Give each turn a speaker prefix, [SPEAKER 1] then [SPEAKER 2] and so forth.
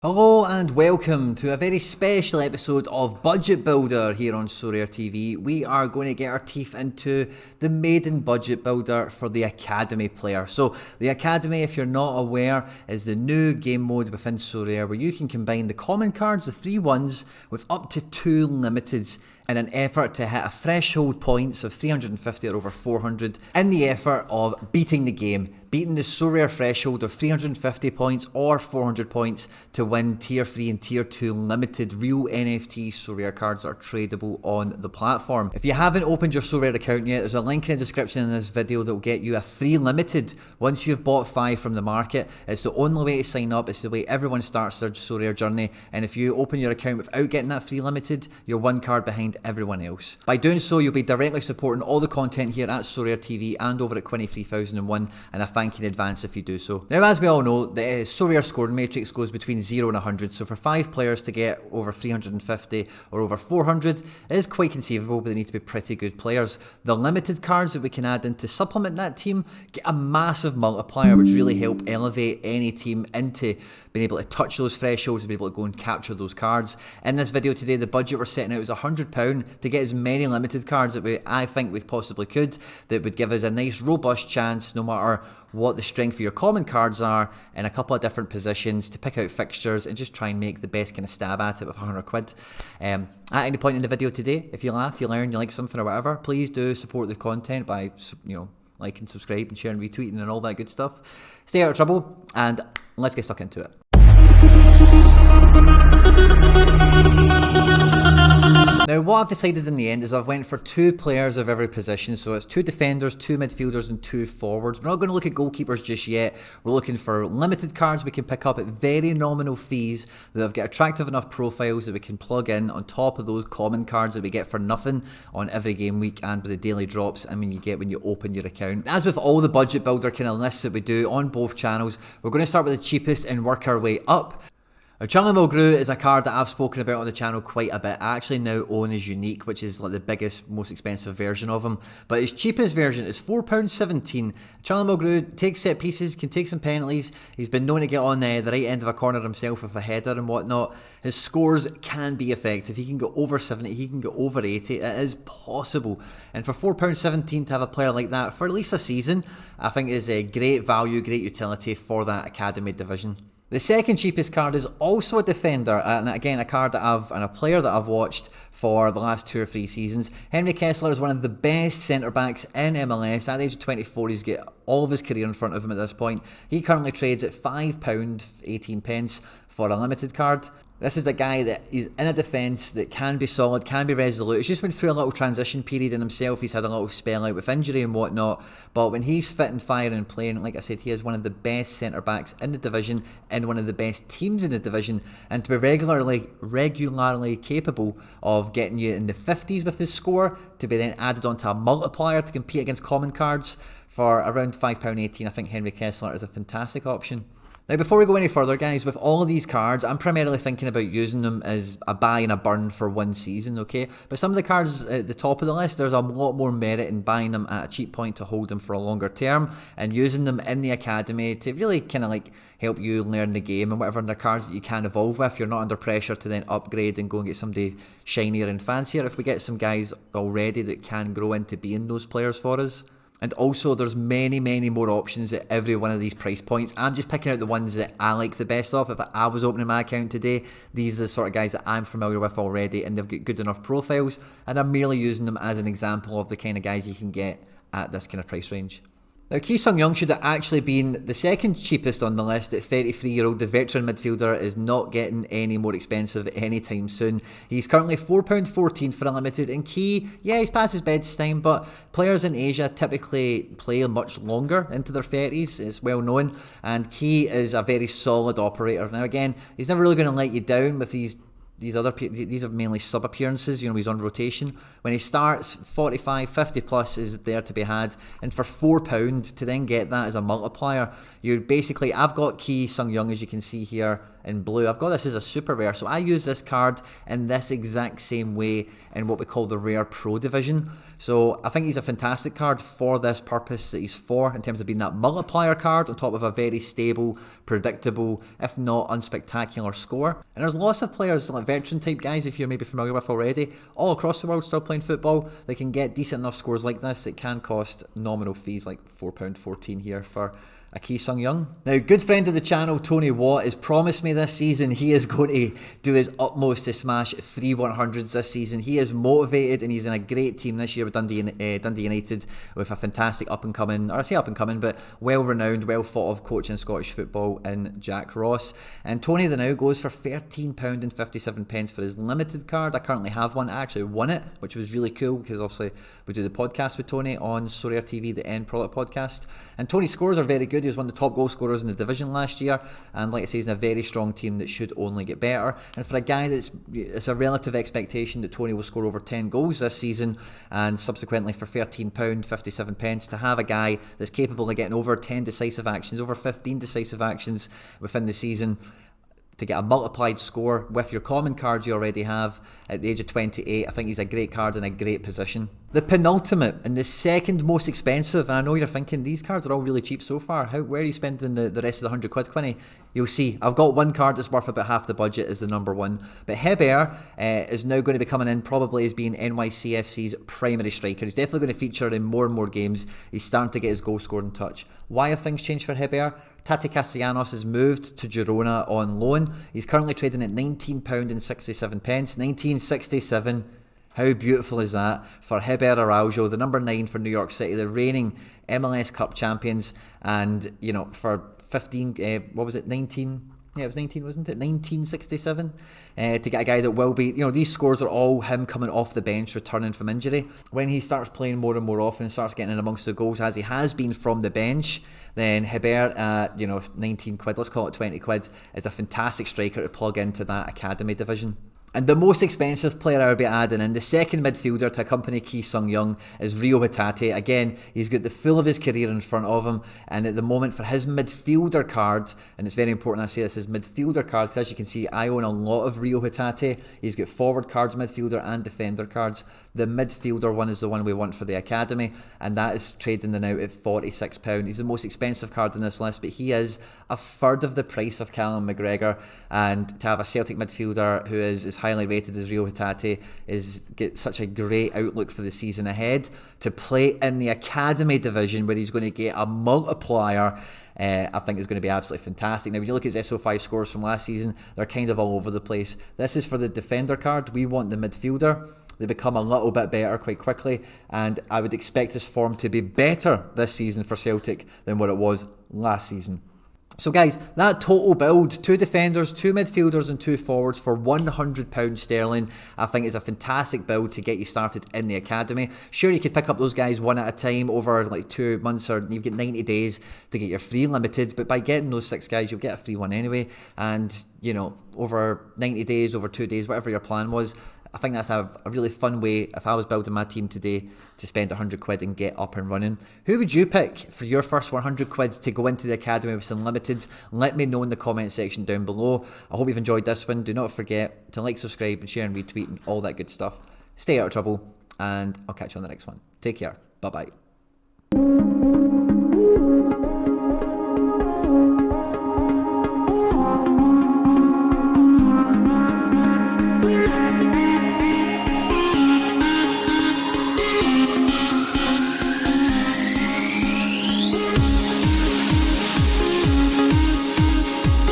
[SPEAKER 1] Hello and welcome to a very special episode of Budget Builder here on Sorare TV. We are going to get our teeth into the maiden budget builder for the Academy player. So the Academy, if you're not aware, is the new game mode within Sorare where you can combine the common cards, the 3 ones, with up to 2 limiteds in an effort to hit a threshold points of 350 or over 400 in the effort of beating the game. Beating the Sorare threshold of 350 points or 400 points to win Tier 3 and Tier 2 limited real NFT Sorare cards that are tradable on the platform. If you haven't opened your Sorare account yet, there's a link in the description in this video that will get you a free limited once you've bought 5 from the market. It's the only way to sign up, it's the way everyone starts their Sorare journey, and if you open your account without getting that free limited, you're 1 card behind everyone else. By doing so, you'll be directly supporting all the content here at Sorare TV and over at 23001, and I thank you in advance if you do so. Now, as we all know, the Sorare scoring matrix goes between 0 and 100, so for 5 players to get over 350 or over 400 is quite conceivable, but they need to be pretty good players. The limited cards that we can add in to supplement that team get a massive multiplier, which really help elevate any team into being able to touch those thresholds and be able to go and capture those cards. In this video today, the budget we're setting out is £100 to get as many limited cards that I think we possibly could, that would give us a nice robust chance, no matter what the strength of your common cards are, in a couple of different positions to pick out fixtures and just try and make the best kind of stab at it with £100. At any point in the video today, if you laugh, you learn, you like something or whatever, please do support the content by, like and subscribe and sharing, retweeting and all that good stuff. Stay out of trouble and let's get stuck into it. Now, what I've decided in the end is I've went for 2 players of every position, so it's 2 defenders, 2 midfielders and 2 forwards. We're not going to look at goalkeepers just yet. We're looking for limited cards we can pick up at very nominal fees that have got attractive enough profiles that we can plug in on top of those common cards that we get for nothing on every game week and with the daily drops you get when you open your account. As with all the budget builder kind of lists that we do on both channels, we're going to start with the cheapest and work our way up. Now, Charlie Mulgrew is a card that I've spoken about on the channel quite a bit. I actually now own his Unique, which is like the biggest, most expensive version of him. But his cheapest version is £4.17. Charlie Mulgrew takes set pieces, can take some penalties. He's been known to get on the right end of a corner himself with a header and whatnot. His scores can be effective. He can go over 70, he can go over 80. It is possible. And for £4.17 to have a player like that for at least a season, I think is a great value, great utility for that Academy division. The second cheapest card is also a defender, and again a card that a player that I've watched for the last 2 or 3 seasons. Henry Kessler is one of the best centre backs in MLS. At the age of 24, he's got all of his career in front of him at this point. He currently trades at £5.18 for a limited card. This is a guy that is in a defence that can be solid, can be resolute. He's just went through a little transition period in himself. He's had a little spell out with injury and whatnot. But when he's fit and firing and playing, like I said, he is one of the best centre-backs in the division and one of the best teams in the division. And to be regularly capable of getting you in the 50s with his score, to be then added onto a multiplier to compete against common cards for around £5.18, I think Henry Kessler is a fantastic option. Now, before we go any further, guys, with all of these cards, I'm primarily thinking about using them as a buy and a burn for 1 season, okay? But some of the cards at the top of the list, there's a lot more merit in buying them at a cheap point to hold them for a longer term and using them in the Academy to really kind of like help you learn the game and whatever other cards that you can evolve with. You're not under pressure to then upgrade and go and get somebody shinier and fancier if we get some guys already that can grow into being those players for us. And also, there's many more options at every one of these price points. I'm just picking out the ones that I like the best of. If I was opening my account today, these are the sort of guys that I'm familiar with already and they've got good enough profiles. And I'm merely using them as an example of the kind of guys you can get at this kind of price range. Now, Ki Sung-young should have actually been the second cheapest on the list at 33-year-old. The veteran midfielder is not getting any more expensive anytime soon. He's currently £4.14 for a limited, and Ki, yeah, he's past his bedtime, but players in Asia typically play much longer into their 30s, it's well known, and Ki is a very solid operator. Now again, he's never really going to let you down with these are mainly sub appearances, he's on rotation. When he starts, 45, 50 plus is there to be had, and for £4 to then get that as a multiplier, you're basically, I've got Ki Sung-young, as you can see here, in blue. I've got this as a super rare, so I use this card in this exact same way in what we call the Rare Pro division. So I think he's a fantastic card for this purpose that he's for, in terms of being that multiplier card on top of a very stable, predictable, if not unspectacular score. And there's lots of players, like veteran type guys, if you're maybe familiar with already, all across the world still playing football. They can get decent enough scores like this. It can cost nominal fees like £4.14 here for a Ki Sung-young. Now, good friend of the channel, Tony Watt, has promised me this season he is going to do his utmost to smash 3 100s this season. He is motivated and he's in a great team this year with Dundee United, with a fantastic up-and-coming, or I say up-and-coming, but well-renowned, well-thought-of coach in Scottish football in Jack Ross. And Tony the now goes for £13.57 for his limited card. I currently have one. I actually won it, which was really cool, because obviously we do the podcast with Tony on Sorare TV, the End Product podcast. And Tony's scores are very good. He was one of the top goal scorers in the division last year, and like I say, he's in a very strong team that should only get better. And for a guy it's a relative expectation that Tony will score over 10 goals this season, and subsequently for £13.57 to have a guy that's capable of getting over 10 decisive actions, over 15 decisive actions within the season, to get a multiplied score with your common cards you already have at the age of 28, I think he's a great card in a great position. The penultimate and the second most expensive, and I know you're thinking these cards are all really cheap so far, where are you spending the rest of the £100, Quinny? You'll see, I've got one card that's worth about half the budget as the number one, but Heber is now going to be coming in probably as being NYCFC's primary striker. He's definitely going to feature in more and more games. He's starting to get his goal scoring touch. Why have things changed for Heber? Tati Castellanos has moved to Girona on loan. He's currently trading at £19.67. £19.67. How beautiful is that for Heber Araujo, the number 9 for New York City, the reigning MLS Cup champions, and you know, for 15, what was it, 19? Yeah, it was 19, wasn't it? 1967. To get a guy that will be, you know, these scores are all him coming off the bench, returning from injury. When he starts playing more and more often, starts getting in amongst the goals as he has been from the bench, then Heber at, you know, 19 quid, let's call it 20 quid, is a fantastic striker to plug into that academy division. And the most expensive player I would be adding in, the second midfielder to accompany Ki Sung-young, is Rio Hatate. Again, he's got the full of his career in front of him, and at the moment for his midfielder card, and it's very important I say this, his midfielder card, because as you can see, I own a lot of Rio Hatate. He's got forward cards, midfielder and defender cards. The midfielder one is the one we want for the academy, and that is trading now at £46. He's the most expensive card in this list, but he is a third of the price of Callum McGregor, and to have a Celtic midfielder who is as highly rated as Rio Hatate get such a great outlook for the season ahead. To play in the academy division where he's going to get a multiplier, I think is going to be absolutely fantastic. Now, when you look at his SO5 scores from last season, they're kind of all over the place. This is for the defender card. We want the midfielder. They become a little bit better quite quickly, and I would expect his form to be better this season for Celtic than what it was last season. So guys, that total build, 2 defenders, 2 midfielders and 2 forwards for £100 sterling, I think is a fantastic build to get you started in the academy. Sure, you could pick up those guys one at a time over like 2 months, or you've got 90 days to get your free limited, but by getting those 6 guys, you'll get a free one anyway. And, you know, over 90 days, over 2 days, whatever your plan was, I think that's a really fun way, if I was building my team today, to spend 100 quid and get up and running. Who would you pick for your first 100 quid to go into the academy with some limiteds? Let me know in the comment section down below. I hope you've enjoyed this one. Do not forget to like, subscribe and share and retweet and all that good stuff. Stay out of trouble, and I'll catch you on the next one. Take care. Bye-bye.